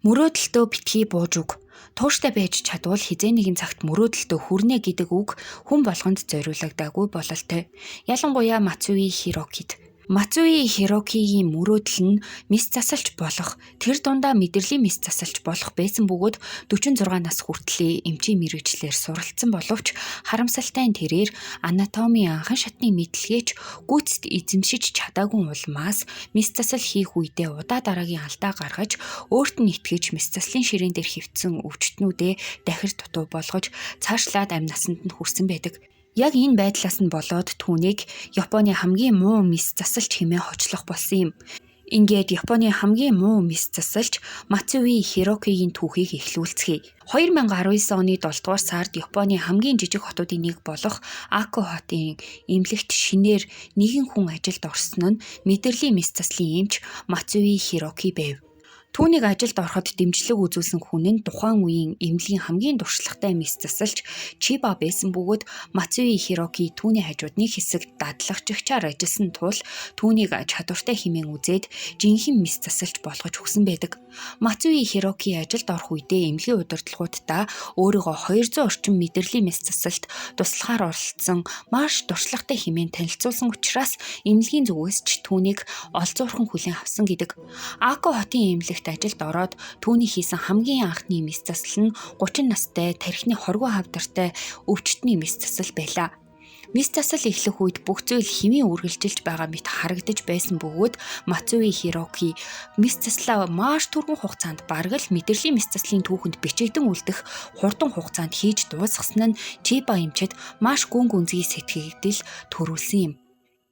Мөрөөдөлтөө битгий бууж өг. Тууштай байж чадвал хизээ нэгэн цагт мөрөөдөлтөө хүрнэ гэдэг үг хүн болгонд зориулагдаагүй бололтой. Ялангуяа Мацуи Хирокид. Мацуи Хирокигийн мөрөөдөл нь мис засалч болох, тэр дундаа мэдрэлийн мис засалч болох байсан бөгөөд 46 нас хүртлийн эмчийн мэргэжлэр суралцсан боловч харамсалтай нь тэрээр анатомийн анхан шатны мэдлэгээч гүйцэд эзэмшиж чадаагүй улмаас мис засал хийх үедээ удаа дараагийн алдаа гаргаж өөрт нь итгэж мис заслын ширээн дээр хөвтсөн өвчтнүүдээ дахир дутуу болгож цаашлаад амь насанд нь хүрсэн байдаг. Яг энэ байдлаас нь болоод түүнийг Японы хамгийн муу мис засалч хэмээн хочлох болсон юм. Ингээд Японы хамгийн муу мис засалч Мацуи Хирокигийн түүхийг эхлүүлцгээе. 2019 оны 7 дугаар сард Японы хамгийн жижиг хотуудын нэг болох Ако хотын эмнэлэгт шинээр нэгэн хүн ажилд орсон нь мэдрэлийн мис заслын эмч Мацуи Хироки байв. Түүнийг ажилд ороход дэмжлэг үзүүлсэн хүн нь тухайн үеийн эмнэлгийн хамгийн туршлагатай мис засалч Чиба байсан бөгөөд Мацуи Хироки түүний хажуудны хэсэгт дадлагчигчаар ажилласан тул түүнийг чадвартай хэмээн үзээд жинхэнэ мис засалч болгож өгсөн байдаг. Мацуи Хироки ажилд орох үедээ эмнэлгийн удирдлагуудаа өөрийгөө 200 орчим мэдрэлийн мис засалт туслахаар оролцсон маш туршлагатай хэмээн танилцуулсан учраас эмнэлгийн зүгээс ч түүнийг олзуурхан хүлээн авсан гэдэг. Ако хотын эмнэлэгт ажилд ороод түүний хийсэн хамгийн анхны мис засал нь 30 настай тархины хоргоо хавдартай өвчтний мис засал байлаа. Мис засал эхлэх үед бүх зүйл хэмээн үргэлжилж байгаа мэт харагдаж байсан бөгөөд Мацуи Хироки мис заслаа маш түргэн хугацаанд бараг л мэдрэлийн мис заслын түүхэнд бичигдэн үлдэх хурдан хугацаанд хийж дуусгасан нь Чиба эмчэд маш гүн гүнзгий сэтгэгдэл төрүүлсэн юм.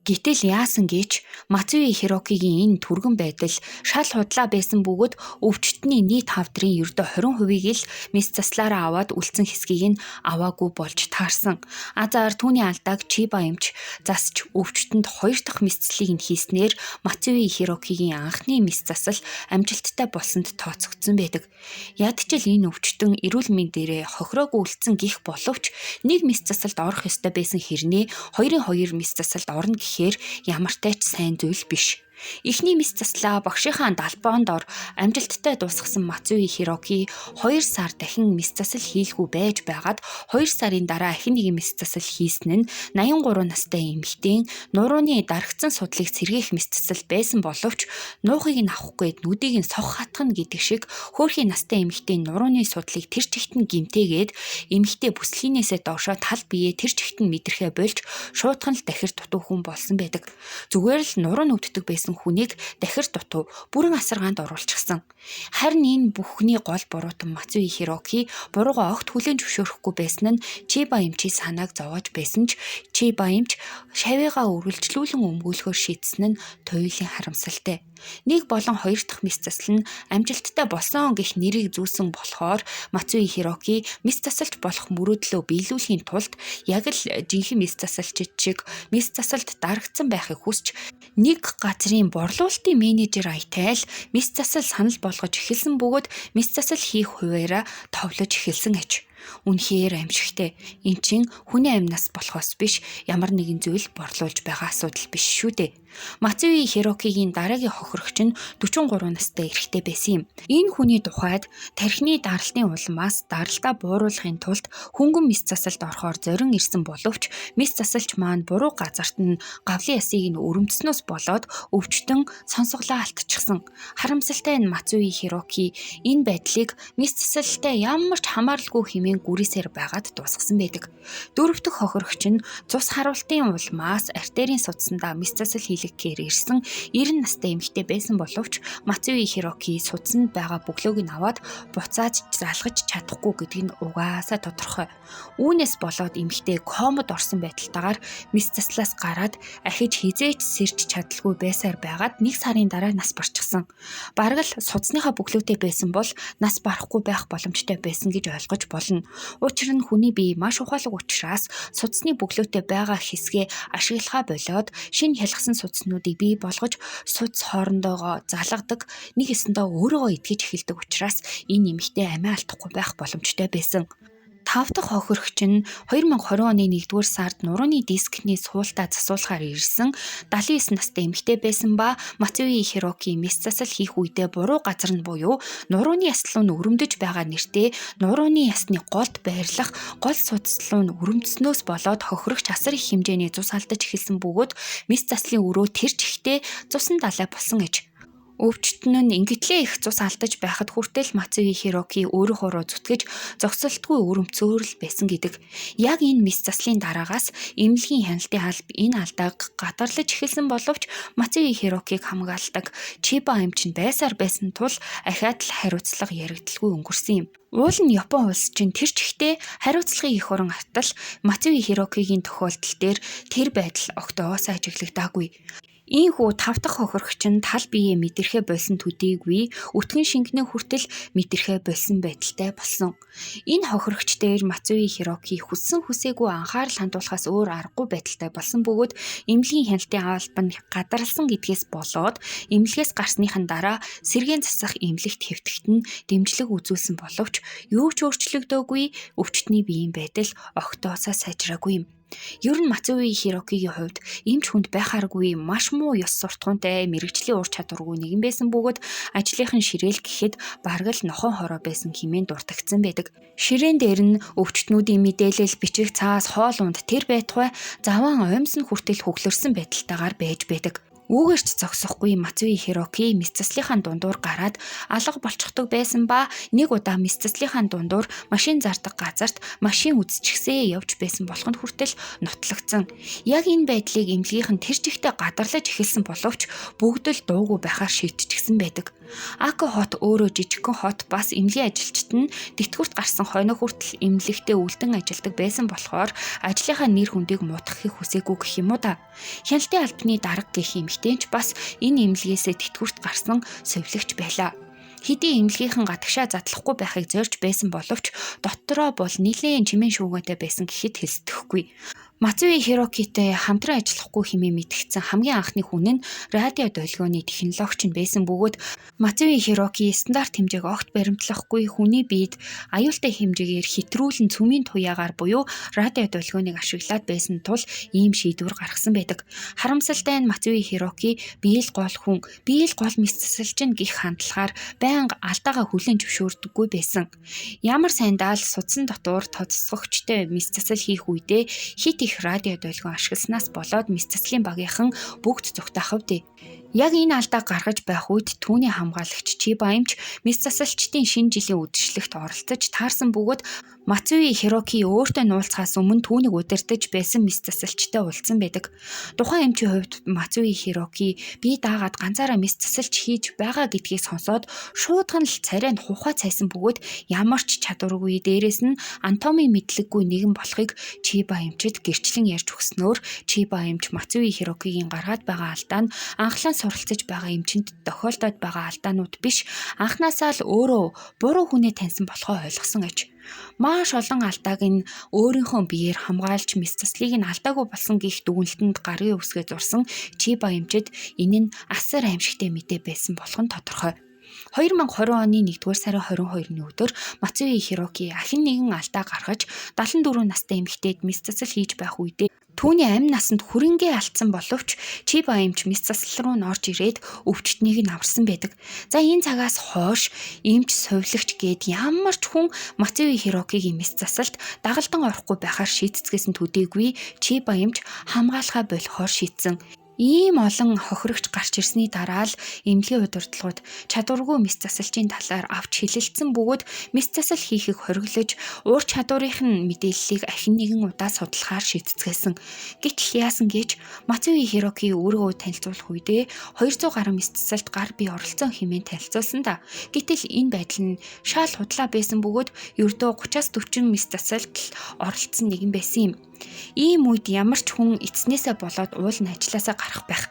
Гэтэл яасан гэж Мацуи Хирокигийн энэ түргэн байдал шал худлаа байсан бөгөөд өвчтний нийт хавдрын ердөө 20%-ийг л мис заслаараа аваад үлдсэн хэсгийг нь аваагүй болж таарсан. Азар түүний алдааг Чиба эмч засч өвчтөнд 2 дахь мис заслыг нь хийснээр Мацуи Хирокигийн анхны мис засал амжилттай болсонд тооцогдсон байдаг. Ядчил энэ өвчтөн эрүүл мэнд дээрээ хохироогүй үлдсэн гих боловч нэг мис засалд орох ёстой байсан хэрнээ 2 мис засалд орно гэхээр ямартай ч сайн зүйл биш. Эхний мис заслаа багшийнхаа далбоонд ор амжилттай дуусгасан Мацуи Хироки 2 сар дахин мис засал хийлгүй байж байгаад 2 сарын дараа ахин нэг мис засал хийсэн нь 83 настай эмэгтэйн нурууны дарагцсан судлыг сэргээх мис засал байсан боловч нуухыг нь авахгүй нүдийг нь сох хатгана гэдэг шиг хөөрхийн настай эмэгтэйн нурууны судлыг тэр чигт нь гимтээгээд эмэгтэй бүслийнээсээ доошоо тал биеэ тэр чигт нь мэдрэхэ болж шуудхан л дахир дутуу хүн болсон байдаг. Зүгээр л нуруу нүвддэг байсан хүнийг дахир дутуу бүрэн асаргаанд оруулчихсан. Харин энэ бүхний гол буруутан Мацуи Хироки бурууга огт хүлээн зөвшөөрөхгүй байсан нь Чиба эмчийн санааг зовоож байсан ч Чиба эмч шавьяагаа үргэлжлүүлэн өмгөөлөхөөр шийдсэн нь туйлын харамсалтай. Нэг болон 2 дахь мис засал нь амжилттай болсон гэх нэрийг зүүсэн болохоор Мацуи Хироки мис засалч болох мөрөөдлөө биелүүлэхийн тулд яг л жинхэнэ мис засалчид шиг мис засалд дарагдсан байхыг хүсч нэг газрын борлуулалтын менежер аятайл мис засал санал болгож эхэлсэн бөгөөд мис засал хийх хуваараа товлож эхэлсэн аж. Үнэхээр аимшигтэй. Эн чин хүний амьнаас болохоос биш ямар нэгэн зүйл борлуулж байгаа асуудал биш шүү дээ. Мацуи Хирокигийн дараагийн хохирогч нь 43 настай эрэгтэй байсан юм. Энэ хүний тухайд тархины даралтын улмаас даралтаа бууруулахын тулд хөнгөн мис засалд орохоор зорин ирсэн боловч мис засалч маань буруу газарт нь гавлын ясыг нь өрөмтснөөс болоод өвчтөн сонсголоо алдчихсан. Харамсалтай нь Мацуи Хироки энэ байдлыг мис засалтай ямар ч хамааралгүй хэмээн гүрээсээр байгаад дуусгасан байдаг. Дөрөв дэх хохирогч нь цус харуултын улмаас артерийн судсандаа мис засал хийлгэхээр ирсэн 90 настай эмэгтэй байсан боловч Мацуи Хироки судсанд байгаа бөглөөг нь аваад буцааж залгаж чадахгүй гэдэг нь угаасаа тодорхой. Үүнээс болоод эмэгтэй комод орсон байдалтайгаар мис заслаас гараад ахиж хизээч сэрж чадалгүй байсаар байгаад 1 сарын дараа нас барчихсан. Бараг л судасныхаа бөглөөтэй байсан бол нас барахгүй байх боломжтой байсан гэж ойлгож болно. Учир нь хүний бие маш ухаалаг учраас судасны бөглөөтэй байгаа хэсгээ ашиглахаа болоод шинэ хялгсан судснуудыг бий болгож судас хоорондоо залгадаг, нэг эсэндээ өөрийгөө итгэж эхэлдэг учраас энэ эмэгтэй амиа алдахгүй байх боломжтой байсан. Тав дахь хохирогч нь 2020 оны 1-р сард нурууны дискний суултаа засуулахаар ирсэн 79 настай эмэгтэй байсан ба Мацуи Хироки мис засал хийх үедээ буруу газар нь буюу нурууны яслуу нь өрөмдөж байгаа нэртэй нурууны ясны голд байрлах гол судаллуу нь өрөмдснөөс болоод хохирогч асар их хэмжээний цус алдаж эхэлсэн бөгөөд мис заслын өрөө тэр чихтэй цусан далай болсон гэж. Өвчтөн нь ингэтлээ их цус алдаж байхад хүртэл Мацуи Хироки өөрийнхөө руу зүтгэж зогсолтгүй өрөмцөөрөл байсан гэдэг. Яг энэ мис заслын дараагаас эмнэлгийн хяналтын алба энэ алдааг гадарлаж эхэлсэн боловч Мацуи Хирокиг хамгаалдаг Чиба эмч нь байсаар байсан тул ахиад л хариуцлага яригдaltaгүй өнгөрсөн юм. Уул нь Япон улс чинь тэр чихтэй хариуцлагын их орон автал Мацуи Хирокигийн тохиолдол дээр тэр байдал огтоос ажиглагдаагүй. Ийхүү тав дахь хохирогч нь тал биеэ мэдэрхэ болсон төдийгүй өтгөн шингэнэ хүртэл мэдэрхэ болсон байдалтай болсон. Энэ хохирогч дээр Мацуи Хироки хүссэн хүсээгүй анхаарал хандуулахаас өөр аргагүй байдалтай болсон бөгөөд эмнэлгийн хяналтын алба нь гадарлсан гэдгээс болоод эмнэлгээс гарсныхан дараа сэргээн засах эмнэлэгт хэвтэгт нь дэмжлэг үзүүлсэн боловч юу ч өөрчлөгдөөгүй өвчтний биеийн байдал огтоосоо сайжраагүй юм. Ер нь Мацуи Хирокигийн хувьд эмч хүнд байхааргүй маш муу ёс суртахуунтай мэрэгжлийн ур чадваргүй нэгэн байсан бөгөөд ажлынхан ширээл гэхэд бараг л нохон хороо байсан хэмээн дуртагдсан байдаг. Ширээн дээр нь өвчтнүүдийн мэдээлэл бичих цаас хоол унд тэр байтугай заван оймс нь хүртэл хөглөрсөн байдалтайгаар байж байдаг. Үүгээрч зогсохгүй Мацуи Хироки мис заслынхаа дундуур гараад алга болчихдог байсан ба нэг удаа мис заслынхаа дундуур машин зардаг газарт машин үзчихсээ явж байсан болоход хүртэл нотлогдсон. Яг энэ байдлыг эмнэлгийнхэн тэр чигтээ гадарлаж эхэлсэн боловч бүгд л дуугүй байхаар шийдчихсэн байдаг. Ако хот өөрөө жижигхэн хот бас эмнэлгийн ажилчид нь тэтгэврт гарсан хойно хүртэл эмнэлэгтээ үлдэн ажилладаг байсан болохоор ажлынхаа нэр хүндийг муудахыг хүсээгүй гэх юм уу та. Хяналтын албаны дарга гэх эмэгтэйч бас энэ эмнэлгээсээ тэтгэврт гарсан сувилагч байлаа. Хэдийн эмнэлгийнхэн гадагшаа задлахгүй байхыг зорж байсан боловч дотроо бол нэлээд чимээ шүүгөөтэй байсан гэхэд хэлсдэхгүй. Мацуи Хирокитэй хамтран ажиллахгүй хэмээн мэдгдсэн хамгийн анхны хүн нь радио долгионы технологич нь байсан бөгөөд Мацуи Хироки стандарт хэмжээг огт баримтлахгүй хүний биед аюултай хэмжээгээр хитрүүлэн цөмийн туяагаар буюу радио долгионыг ашиглаад байсан тул ийм шийдвэр гаргасан байдаг. Харамсалтай нь Мацуи Хироки биел гол хүн, биел гол мис засалчин гих хандлагаар байнга алдаагаа хүлээн зөвшөөрдөггүй байсан. Ямар сайндаа л судсан дотор тоцсгогчтой мис засал хийх үедээ хит их радио долгион ашигласнаас болоод мис заслын багийнхан бүгд зүгтаахав дээ. Яг энэ алдаа гаргаж байх үед түүний хамгаалагч Чиба эмч мис засалчдын шинэ жилийн үдшилтэд оролцож таарсан бөгөөд Мацуи Хироки өөртөө нуулцахаас өмнө түүнийг удирдах байсан мис засалчтай уулзсан байдаг. Тухайн эмчийн хувьд Мацуи Хироки би даагаад ганцаараа мис засалч хийж байгаа гэдгийг сонсоод шуудхан л царай нь хухаа цайсан бөгөөд ямар ч чадваргүй дээрээс нь анатоми мэдлэггүй нэгэн болохыг Чиба эмчид гэрчлэн ярьж өгснөөр Чиба эмч Мацуи Хирокигийн гаргаад байгаа алдаа нь анхлан суралцаж байгаа эмчинд тохиолдоод байгаа алдаанууд биш анхнаасаа л өөрөө буруу хүнээ таньсан болохоо ойлгосон аж. Маш олон алдааг нь өөрийнхөө биеэр хамгаалж мис заслыг нь алдаагүй болсон гих дүгнэлтэнд гарын үсгээ зурсан Чиба эмчид энэ нь асар аимшигтэй мэдээ байсан болох нь тодорхой. 2020 оны 1-р сарын 22-ны өдөр Мацуи Хироки ахин нэгэн алдаа гаргаж 74 настай эмэгтэйд мис засал хийж байх үедээ түүний амь насанд хүрэнгээ алдсан боловч Чиба эмч мис засал руу н орж ирээд өвчтнийг нь аварсан байдаг. За энэ цагаас хойш эмч сувилагч гээд ямар ч хүн Мацуи Хирокигийн мис засалд дагалдан орохгүй байхаар шийдцгээсэн төдийгүй Чиба эмч хамгаалахаа болохоор шийдсэн. Ийм олон хохирогч гарч ирсний дараа л эмнэлгийн удирдлагууд чадваргүй мис засалчийн талаар авч хэлэлцсэн бөгөөд мис засал хийхийг хориглож уур чадварынхын мэдээллийг ахин нэгэн удаа судлахаар шийдцгээсэн. Гэтэл яасан гэж Мацуи Хироки өөрийгөө танилцуулах үедээ 200 гаруй мис засалд гар бие оролцсон хэмээн танилцуулсан да. Гэтэл энэ байдал нь шал худлаа байсан бөгөөд ердөө 30-40 мис засалд оролцсон нэгэн байсан юм. Ийм үед ямар ч хүн эцнээсээ болоод уул нь ажилласаа гарах байх.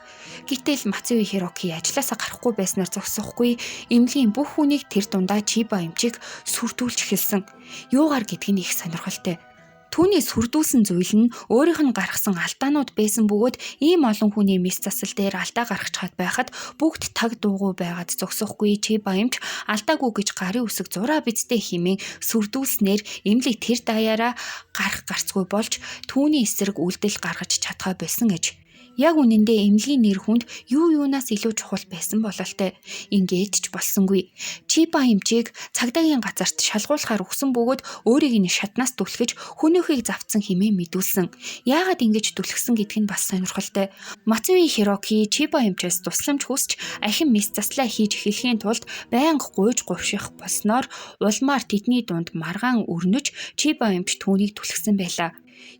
Гэтэл Мацуи Хироки ажилласаа гарахгүй байснаар зогсохгүй эмнэлгийн бүх хүнийг тэр дундаа Чиба эмчийг сүртүүлж эхэлсэн. Юугаар гэдг нь их сонирхолтой. Түүний сүрдүүлсэн зүйл нь өөрийнх нь гаргасан алдаанууд байсан бөгөөд ийм олон хүний мэс засал дээр алдаа гаргаж чад байхад бүгд таг дуугүй байгаад зогсохгүй Чиба эмч алдаагүй гэж гарын үсэг зураа бидтэй химэн сүрдүүлснээр эмлэг тэр даяараа гарах гарцгүй болж түүний эсрэг үйлдэл гаргаж чадхаа болсон гэж. Яг үнэндээ эмнэлгийн нэр хүнд юу юунаас илүү чухал байсан бололтой. Ингээд ч болсонгүй. Чиба эмчийг цагдаагийн газарт шалгуулахаар өгсөн бөгөөд өөрийг нь шатнаас түлхэж хөнөөхийг завцсан хэмээн мэдүүлсэн. Яагаад ингэж түлхсэн гэдг нь бас сонирхолтой. Мацуи Хироки Чиба эмчээс тусламж хүсч ахин мэс заслаа хийж эхлэхийн тулд байнга гуйж говших болсноор улмаар тэдний дунд маргаан өрнөж Чиба эмч түүнийг түлхсэн байлаа.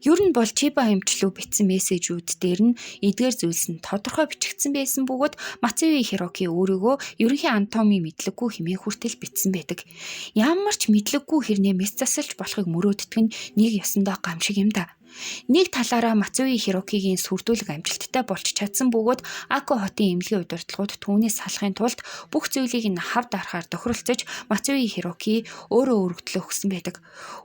Ер нь бол Чиба эмчлүү бичсэн мессежүүд дээр нь эдгээр зүйлс нь тодорхой бичигдсэн байсан бөгөөд Мацуи Хироки өөрийгөө ерөнхий анатоми мэдлэггүй хэмээн хүртэл бичсэн байдаг. Ямар ч мэдлэггүй хэрнээ мэс засалж болохыг мөрөөддөг нь нэг ёсондоо гамшиг юм да. Нэг талаараа Мацуи Хирокигийн сүрдүүлэг амжилттай болж чадсан бөгөөд Ако хотын эмнэлгийн удирдлагууд түүнээс салахын тулд бүх зүйлийг нь хав дарахаар тохиролцож Мацуи Хироки өөрөө өргөдлөө өгсөн байдаг.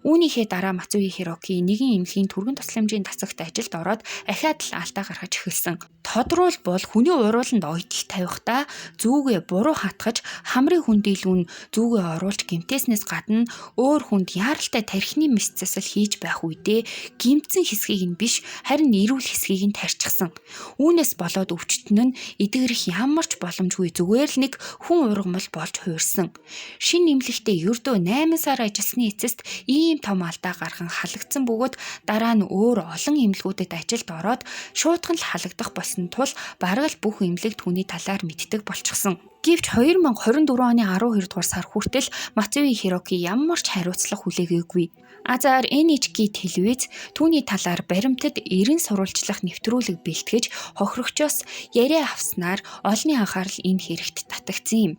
Үүнийхээ дараа Мацуи Хироки нэгэн эмнэлгийн түргэн тусламжийн тасагт ажилд ороод ахиад л алдаа гаргаж эхэлсэн. Тодруулбал хүний урууланд оёдол тавихдаа зүүгээ буруу хатгаж хамрын хүндийлүүн зүүгээ оруулж гэмтээснээс гадна өөр хүнд яаралтай тархины мэс засал хийж байх үедээ гэмтсэн хэсгийг нь биш харин эрүүл хэсгийг нь тарьчихсан. Үүнээс болоод өвчтөн нь эдгэрэх ямар ч боломжгүй зүгээр л нэг хүн ургамал болж хуурсан. Шин нэмлэгтээ ердөө 8 сар ажилласны эцэст ийм том алдаа гарган халагдсан бөгөөд дараа нь өөр олон эмнэлгүүдэд ажилд ороод шуудхан л халагдах болсон тул бараг л бүх эмнэлэг түүний талаар мэддэг болчихсон. Гэвч 2024 оны 12 дугаар сар хүртэл Мацуи Хироки ямар ч хариуцлага хүлээгээгүй. Азар NHK телевиз түүний талаар баримтад эрен сурвалжлах нэвтрүүлэг бэлтгэж хохирогчоос яриа авснаар олонний анхаарал энэ хэрэгт татагдсан юм.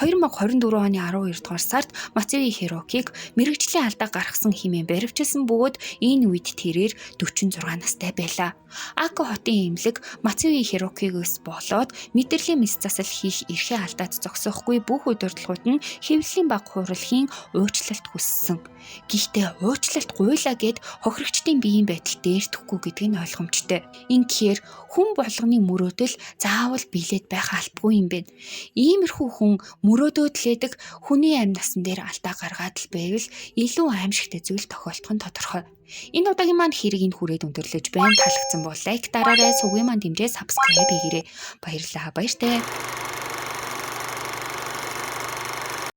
2024 оны 12 дугаар сард Мацуи Хирокиг мэргэжлийн алдаа гаргасан хэмээн баривчилсан бөгөөд энэ үед тэрээр 46 настай байлаа. Ако хотын эмнэлэг Мацуи Хирокигоос болоод мэдрэлийн мэс засал хийх эрхээ алдаад зогсоохгүй бүх удирдлагууд нь хэвлэлийн баг хурлын уучлалт хүссэн. Гэхдээ уучлалт гуйлаа гэд хохирогчдын биеийн байдал дээрдэхгүй гэдг нь ойлгомжтой. Ингэхээр хүн болгоны мөрөөдөл заавал билээд байх албагүй юм байна. Иймэрхүү хүн мөрөөдөөдлээдэг хүний амь насан дээр алдаа гаргаад л байвал илүү аимшигтай зүйл тохиолдох нь тодорхой. Энэ удаагийн маань хэрийг хүрээд өндөрлөж байна. Таалагдсан бол лайк дараарай, сувгийн маань дэмжээ, subscribe хийгээрэй. Баярлалаа. Баяртай.